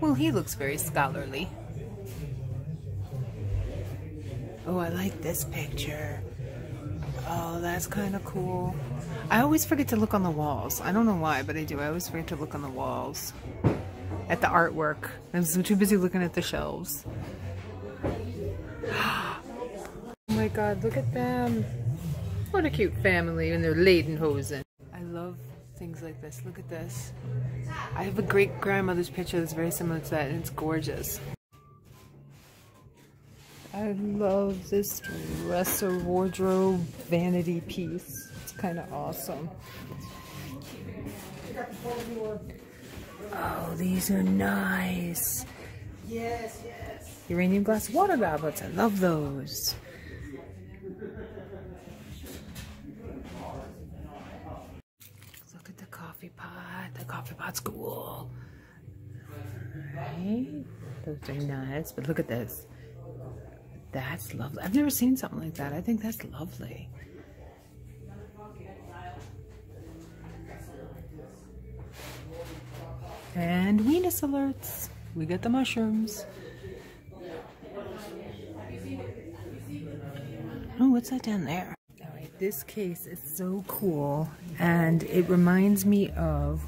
Well, he looks very scholarly. Oh, I like this picture. Oh, that's kind of cool. I always forget to look on the walls. I don't know why, but I do. I always forget to look on the walls. At the artwork. I'm too busy looking at the shelves. Oh my god, look at them. What a cute family in their Lederhosen. I love things like this. Look at this. I have a great grandmother's picture that's very similar to that, and it's gorgeous. I love this dresser wardrobe vanity piece. It's kind of awesome. Oh, these are nice. Yes, yes. Uranium glass water goblets. I love those. Look at the coffee pot. The coffee pot's cool. Right? Those are nice. But look at this. That's lovely. I've never seen something like that. I think that's lovely. And weenus alerts. We get the mushrooms. Oh, what's that down there? All right, this case is so cool, and it reminds me of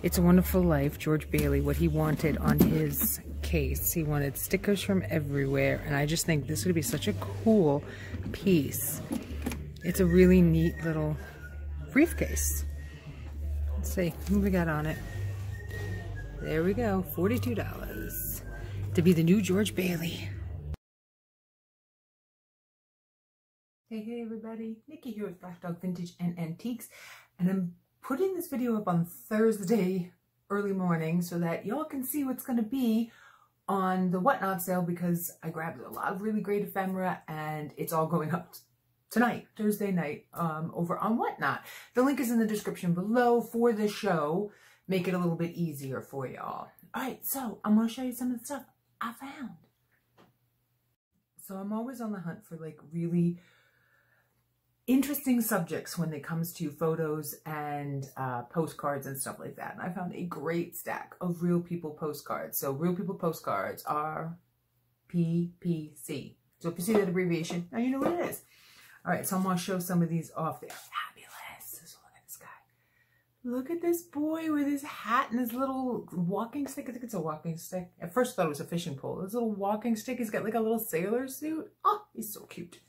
It's a Wonderful Life, George Bailey, what he wanted on his case. He wanted stickers from everywhere, and I just think this would be such a cool piece. It's a really neat little briefcase. Let's see, what we got on it? There we go, $42 to be the new George Bailey. Hey everybody, Nikki here with Black Dog Vintage and Antiques, and I'm putting this video up on Thursday early morning so that y'all can see what's going to be on the Whatnot sale, because I grabbed a lot of really great ephemera and it's all going up tonight, Thursday night, over on Whatnot. The link is in the description below for the show. Make it a little bit easier for y'all. Alright, so I'm going to show you some of the stuff I found. So I'm always on the hunt for like really interesting subjects when it comes to photos and postcards and stuff like that. And I found a great stack of Real People postcards. So Real People postcards are PPC. So if you see that abbreviation, now you know what it is. All right, so I'm going to show some of these off. They're fabulous. So look at this guy. Look at this boy with his hat and his little walking stick. I think it's a walking stick. At first I thought it was a fishing pole. This little walking stick, he's got like a little sailor suit. Oh, he's so cute.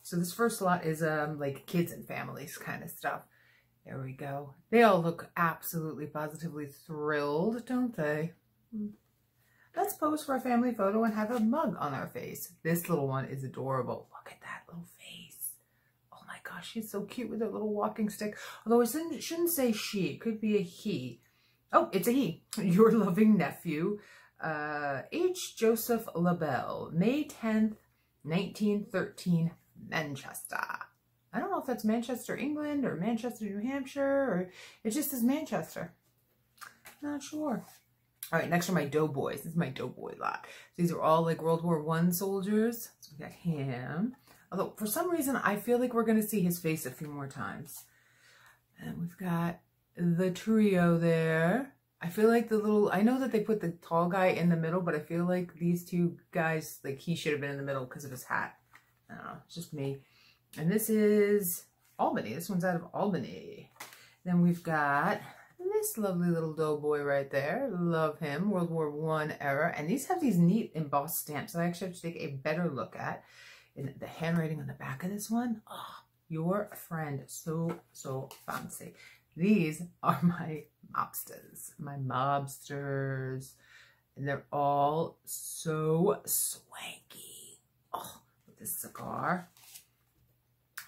So this first lot is like kids and families kind of stuff. There we go. They all look absolutely positively thrilled, don't they? Let's pose for a family photo and have a mug on our face. This little one is adorable. Look at that little face. Oh my gosh, she's so cute with her little walking stick. Although it shouldn't say she, it could be a he. Oh, it's a he. Your loving nephew, H. Joseph LaBelle, May 10th, 1913, Manchester. I don't know if that's Manchester, England, or Manchester, New Hampshire, or it just is Manchester. Not sure. All right, next are my doughboys. This is my doughboy lot. These are all like World War I soldiers. So we got him. Although for some reason I feel like we're going to see his face a few more times. And we've got the trio there. I feel like the little, I know that they put the tall guy in the middle, but I feel like these two guys, like he should have been in the middle because of his hat. I don't know, it's just me. And this is Albany. This one's out of Albany. Then we've got this lovely little doughboy right there. Love him. World War I era. And these have these neat embossed stamps that I actually have to take a better look at. And the handwriting on the back of this one. Oh, your friend. So, so fancy. These are my mobsters. My mobsters. And they're all so swanky. Oh, with this cigar.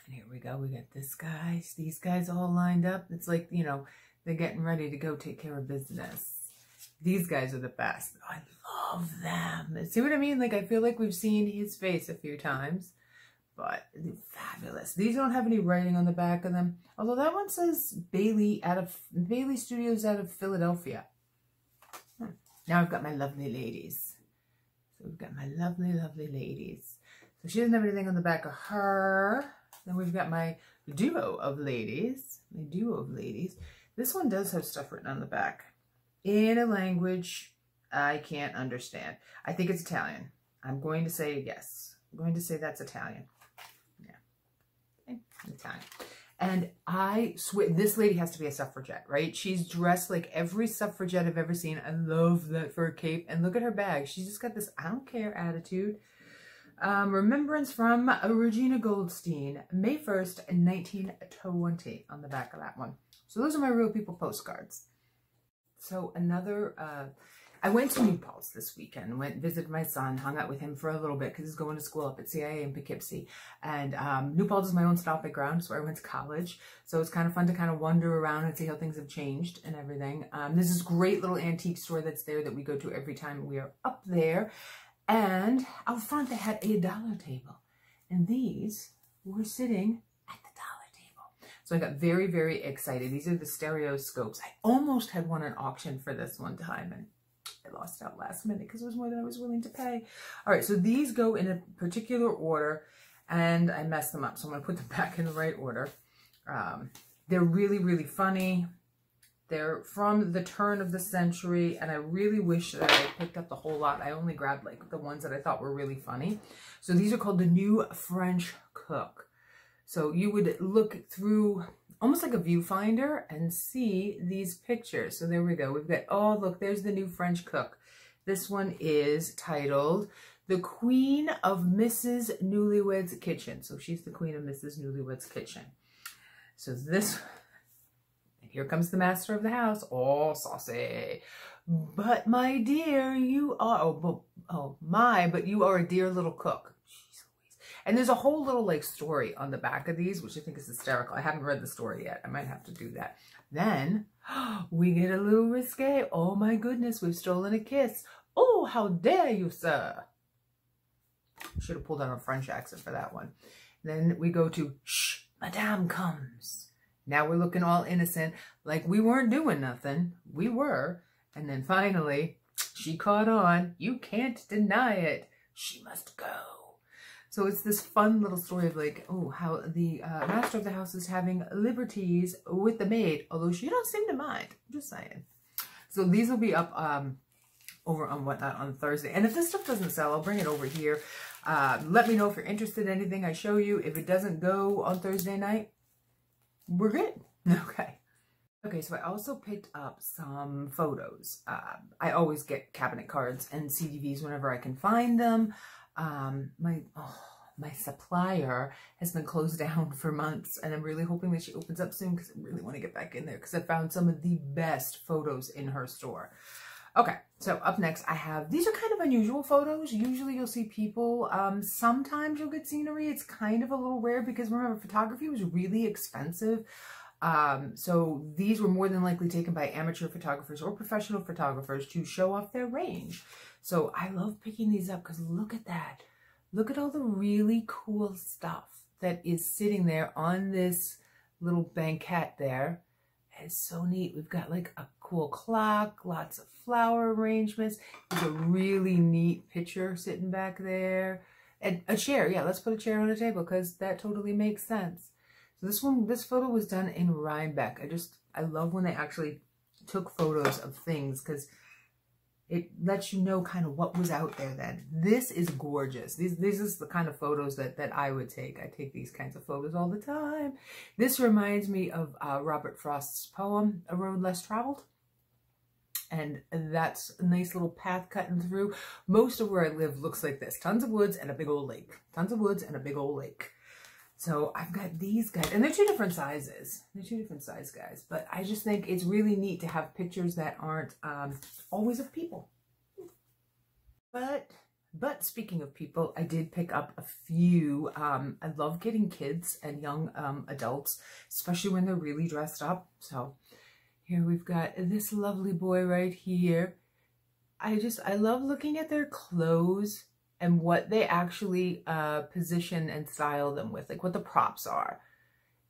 And here we go. We got this guy. These guys all lined up. It's like, you know, they're getting ready to go take care of business. These guys are the best. I love them. See what I mean? Like, I feel like we've seen his face a few times, but they're fabulous. These don't have any writing on the back of them. Although that one says Bailey Studios out of Philadelphia. Now I've got my lovely ladies. So we've got my lovely, lovely ladies. So she doesn't have anything on the back of her. Then we've got my duo of ladies. My duo of ladies. This one does have stuff written on the back in a language I can't understand. I think it's Italian. I'm going to say yes. I'm going to say that's Italian. Yeah. Italian. And I swear, this lady has to be a suffragette, right? She's dressed like every suffragette I've ever seen. I love that fur cape. And look at her bag. She's just got this I don't care attitude. Remembrance from Regina Goldstein, May 1st, 1920 on the back of that one. So those are my Real People postcards. So another, I went to New Paltz this weekend, visited my son, hung out with him for a little bit because he's going to school up at CIA in Poughkeepsie. And New Paltz is my own stomping ground. It's where I went to college. So it's kind of fun to kind of wander around and see how things have changed and everything. There's this great little antique store that's there that we go to every time we are up there. And out front they had a dollar table. And these were sitting at the dollar table. So I got very, very excited. These are the stereoscopes. I almost had won an auction for this one time. And I lost out last minute because it was more than I was willing to pay. All right, so these go in a particular order, and I messed them up. So I'm going to put them back in the right order. They're really, really funny. They're from the turn of the century, and I really wish that I picked up the whole lot. I only grabbed like the ones that I thought were really funny. So these are called the New French Cook. So you would look through almost like a viewfinder and see these pictures. So there we go. We've got, oh, look, there's the New French Cook. This one is titled The Queen of Mrs. Newlywed's Kitchen. So she's the Queen of Mrs. Newlywed's Kitchen. So this, and here comes the master of the house, all saucy. But my dear, you are, but you are a dear little cook. And there's a whole little like story on the back of these, which I think is hysterical. I haven't read the story yet. I might have to do that. Then we get a little risque. Oh my goodness, we've stolen a kiss. Oh, how dare you, sir? Should have pulled out a French accent for that one. Then we go to, shh, Madame comes. Now we're looking all innocent, like we weren't doing nothing. We were. And then finally, she caught on. You can't deny it. She must go. So it's this fun little story of like, oh, how the master of the house is having liberties with the maid, although she don't seem to mind. I'm just saying. So these will be up over on Whatnot on Thursday. And if this stuff doesn't sell, I'll bring it over here. Let me know if you're interested in anything I show you. If it doesn't go on Thursday night, we're good. Okay. Okay, so I also picked up some photos. I always get cabinet cards and CDVs whenever I can find them. My supplier has been closed down for months, and I'm really hoping that she opens up soon because I really want to get back in there because I found some of the best photos in her store. Okay, so up next I have, these are kind of unusual photos. Usually you'll see people, sometimes you'll get scenery. It's kind of a little rare because remember, photography was really expensive. So these were more than likely taken by amateur photographers or professional photographers to show off their range. So I love picking these up because look at that. Look at all the really cool stuff that is sitting there on this little banquette there. It's so neat. We've got like a cool clock, lots of flower arrangements. There's a really neat picture sitting back there. And a chair. Yeah, let's put a chair on a table because that totally makes sense. So this photo was done in Rhinebeck. I love when they actually took photos of things because it lets you know kind of what was out there then. This is gorgeous. This is the kind of photos that I would take. I take these kinds of photos all the time. This reminds me of Robert Frost's poem, A Road Less Traveled. And that's a nice little path cutting through. Most of where I live looks like this. Tons of woods and a big old lake. Tons of woods and a big old lake. So I've got these guys, and they're two different sizes. They're two different size guys, but I just think it's really neat to have pictures that aren't always of people. But speaking of people, I did pick up a few. I love getting kids and young adults, especially when they're really dressed up. So here we've got this lovely boy right here. I love looking at their clothes and what they actually position and style them with, like what the props are.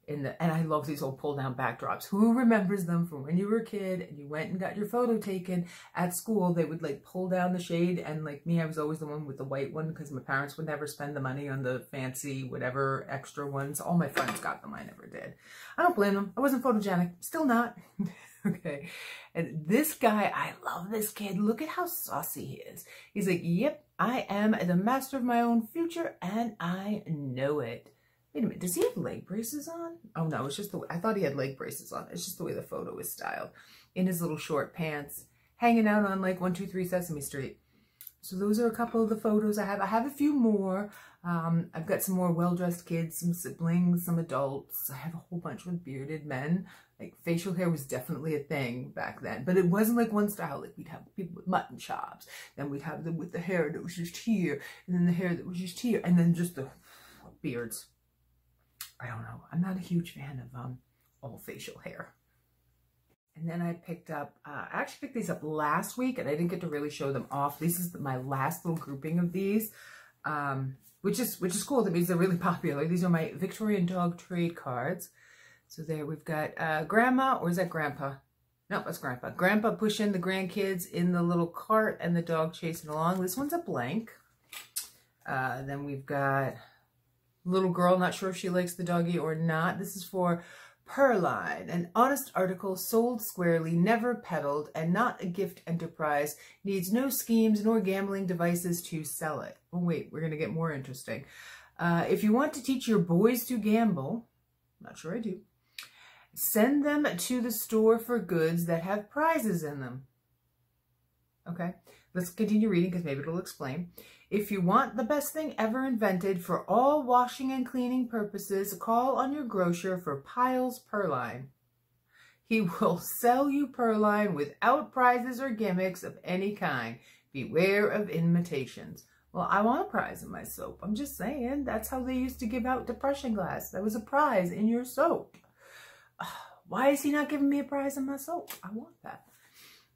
And I love these old pull-down backdrops. Who remembers them from when you were a kid and you went and got your photo taken at school? They would like pull down the shade, and like me, I was always the one with the white one because my parents would never spend the money on the fancy whatever extra ones. All my friends got them, I never did. I don't blame them. I wasn't photogenic, still not. Okay. And this guy, I love this kid. Look at how saucy he is. He's like, yep, I am the master of my own future and I know it. Wait a minute, does he have leg braces on? Oh no, it's just the way, I thought he had leg braces on. It's just the way the photo is styled. In his little short pants, hanging out on like 123 Sesame Street. So those are a couple of the photos I have. I have a few more. I've got some more well-dressed kids, some siblings, some adults. I have a whole bunch with bearded men. Like facial hair was definitely a thing back then, but it wasn't like one style. Like we'd have people with mutton chops, then we'd have them with the hair that was just here, and then the hair that was just here, and then just the beards. I don't know. I'm not a huge fan of all facial hair. And then I picked up, I actually picked these up last week and I didn't get to really show them off. This is my last little grouping of these, which is cool. That means they're really popular. These are my Victorian dog trade cards. So there we've got Grandma, or is that Grandpa? No, that's Grandpa. Grandpa pushing the grandkids in the little cart and the dog chasing along. This one's a blank. Then we've got little girl, not sure if she likes the doggy or not. This is for Purline, an honest article sold squarely, never peddled, and not a gift enterprise, needs no schemes nor gambling devices to sell it. Oh wait, we're going to get more interesting. If you want to teach your boys to gamble, not sure I do, send them to the store for goods that have prizes in them. Okay, let's continue reading because maybe it'll explain. If you want the best thing ever invented for all washing and cleaning purposes, call on your grocer for Piles Purline. He will sell you Purline without prizes or gimmicks of any kind. Beware of imitations. Well, I want a prize in my soap. I'm just saying, that's how they used to give out depression glass. That was a prize in your soap. Why is he not giving me a prize in my soap? I want that.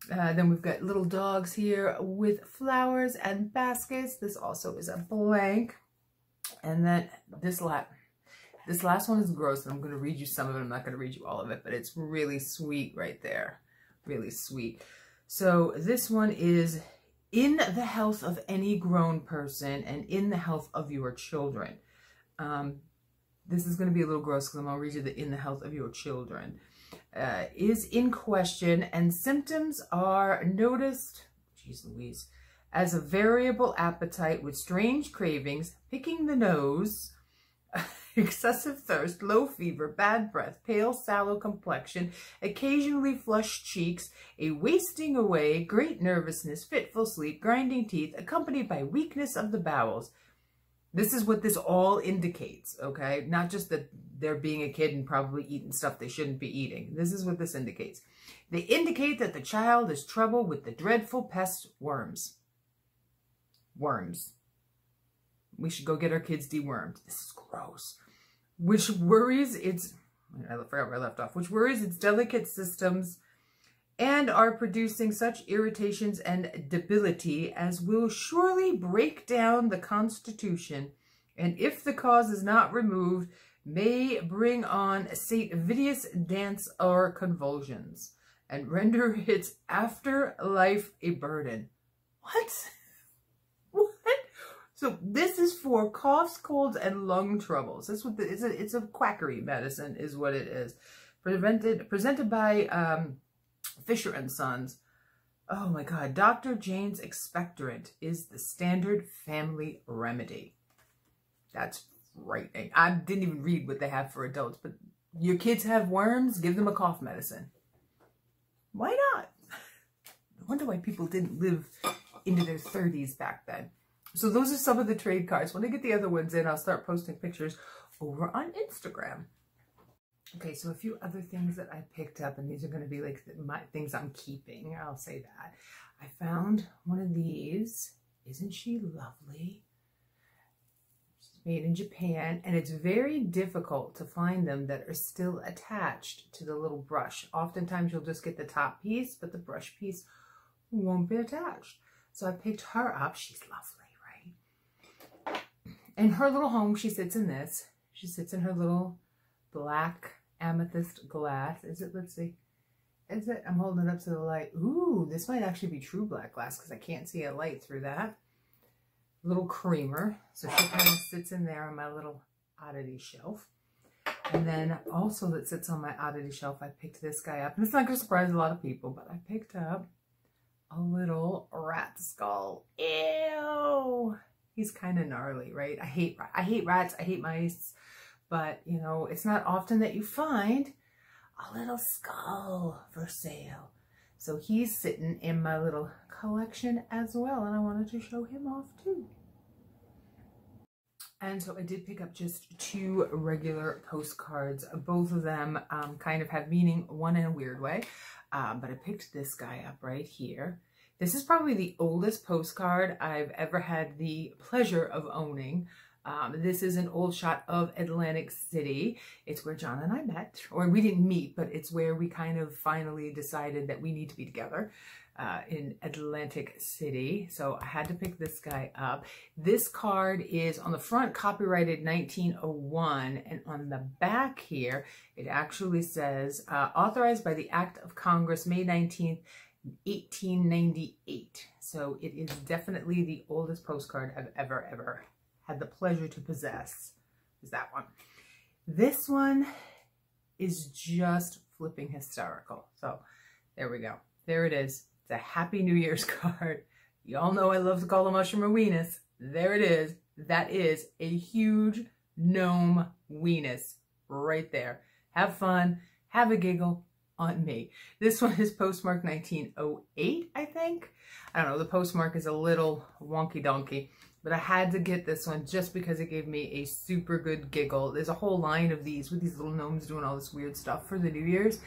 Then we've got little dogs here with flowers and baskets. This also is a blank. And then this last one is gross, and I'm going to read you some of it. I'm not going to read you all of it, but it's really sweet right there. Really sweet. So this one is in the health of any grown person and in the health of your children. This is going to be a little gross because I'm going to read you the in the health of your children. Is in question and symptoms are noticed, geez Louise, as a variable appetite with strange cravings, picking the nose, excessive thirst, low fever, bad breath, pale, sallow complexion, occasionally flushed cheeks, a wasting away, great nervousness, fitful sleep, grinding teeth, accompanied by weakness of the bowels. This is what this all indicates, okay? Not just that they're being a kid and probably eating stuff they shouldn't be eating. This is what this indicates. They indicate that the child is troubled with the dreadful pest worms. Worms. We should go get our kids dewormed. This is gross. Which worries its, I forgot where I left off, which worries its delicate systems and are producing such irritations and debility as will surely break down the constitution, and if the cause is not removed, may bring on Saint-Vidius dance or convulsions, and render its afterlife a burden. What? What? So this is for coughs, colds, and lung troubles. That's what it's a quackery medicine is what it is. Presented by Fisher and Sons. Oh my God, Dr. Jane's expectorant is the standard family remedy. That's frightening. I didn't even read what they have for adults, but your kids have worms, give them a cough medicine. Why not? I wonder why people didn't live into their 30s back then. So those are some of the trade cards. When I get the other ones in, I'll start posting pictures over on Instagram. Okay, so a few other things that I picked up, and these are going to be like my things I'm keeping. I'll say that. I found one of these. Isn't she lovely? She's made in Japan, and it's very difficult to find them that are still attached to the little brush. Oftentimes you'll just get the top piece, but the brush piece won't be attached. So I picked her up. She's lovely, right? In her little home, she sits in this. She sits in her little black amethyst glass. Is it? Let's see. Is it? I'm holding it up to the light. Ooh, this might actually be true black glass because I can't see a light through that. Little creamer. So she kind of sits in there on my little oddity shelf. And then also that sits on my oddity shelf, I picked this guy up. And it's not going to surprise a lot of people, but I picked up a little rat skull. Ew! He's kind of gnarly, right? I hate rats, I hate mice, but you know, it's not often that you find a little skull for sale. So he's sitting in my little collection as well, and I wanted to show him off too. And so I did pick up just 2 regular postcards. Both of them kind of have meaning, one in a weird way, but I picked this guy up right here. This is probably the oldest postcard I've ever had the pleasure of owning. This is an old shot of Atlantic City. It's where John and I met, or we didn't meet, but it's where we kind of finally decided that we need to be together in Atlantic City. So I had to pick this guy up. This card is on the front copyrighted 1901, and on the back here, it actually says authorized by the Act of Congress, May 19th, 1898. So it is definitely the oldest postcard I've ever had the pleasure to possess, is that one. This one is just flipping hysterical. So there we go. There it is. It's a Happy New Year's card. Y'all know I love to call a mushroom a weenus. There it is. That is a huge gnome weenus right there. Have fun. Have a giggle. On me. This one is postmarked 1908, I think. I don't know, the postmark is a little wonky donkey, but I had to get this one just because it gave me a super good giggle. There's a whole line of these with these little gnomes doing all this weird stuff for the New Year's,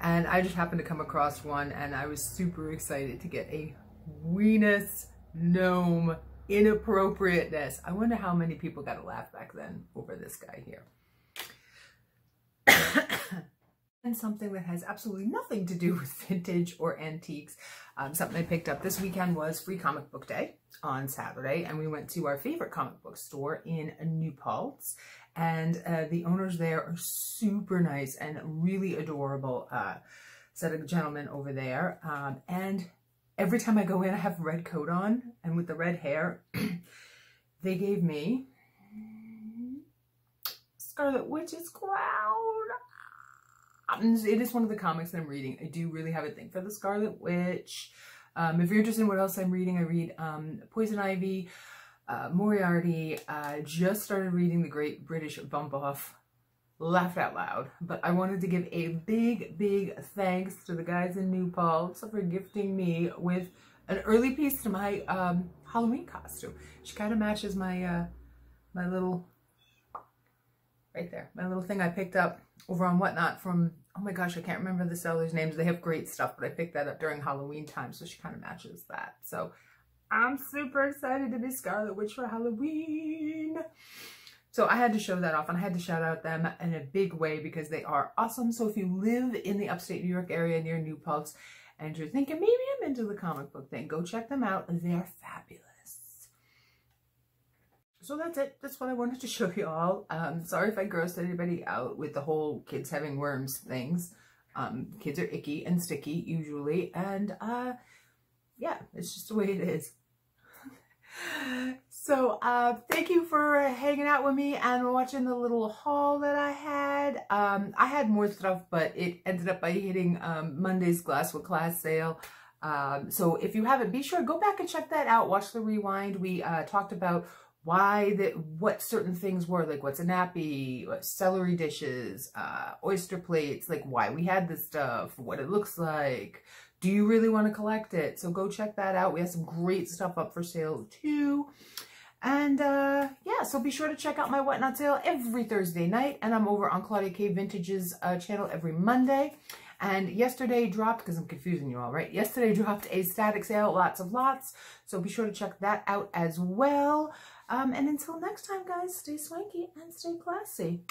and I just happened to come across one, and I was super excited to get a weenus gnome inappropriateness. I wonder how many people got a laugh back then over this guy here. And something that has absolutely nothing to do with vintage or antiques. Something I picked up this weekend was Free Comic Book Day on Saturday, and we went to our favorite comic book store in New Paltz, and the owners there are super nice and really adorable set of gentlemen over there. And every time I go in, I have a red coat on, and with the red hair, they gave me Scarlet Witch's crown. It is one of the comics that I'm reading. I do really have a thing for the Scarlet Witch. If you're interested in what else I'm reading, I read Poison Ivy, Moriarty. Just started reading The Great British Bump Off. Laughed out loud. But I wanted to give a big thanks to the guys in New Paltz for gifting me with an early piece to my Halloween costume. She kind of matches my my little, right there, my little thing I picked up over on Whatnot from, oh my gosh, I can't remember the sellers' names. They have great stuff, but I picked that up during Halloween time, so she kind of matches that. So I'm super excited to be Scarlet Witch for Halloween. So I had to show that off, and I had to shout out them in a big way because they are awesome. So if you live in the upstate New York area near New Paltz and you're thinking, maybe I'm into the comic book thing, go check them out. They're fabulous. So that's it. That's what I wanted to show you all. Sorry if I grossed anybody out with the whole kids having worms things. Kids are icky and sticky usually. And yeah, it's just the way it is. So thank you for hanging out with me and watching the little haul that I had. I had more stuff, but it ended up by hitting Monday's Glass with Class sale. So if you haven't, be sure to go back and check that out. Watch the rewind. We talked about what certain things were, like what's a nappy, celery dishes, oyster plates, like why we had this stuff, what it looks like. Do you really want to collect it? So go check that out. We have some great stuff up for sale too. And yeah, so be sure to check out my Whatnot sale every Thursday night. And I'm over on Claudia K Vintage's channel every Monday. And yesterday dropped, because I'm confusing you all, right? Yesterday dropped a static sale, lots of lots. So be sure to check that out as well. And until next time, guys, stay swanky and stay classy.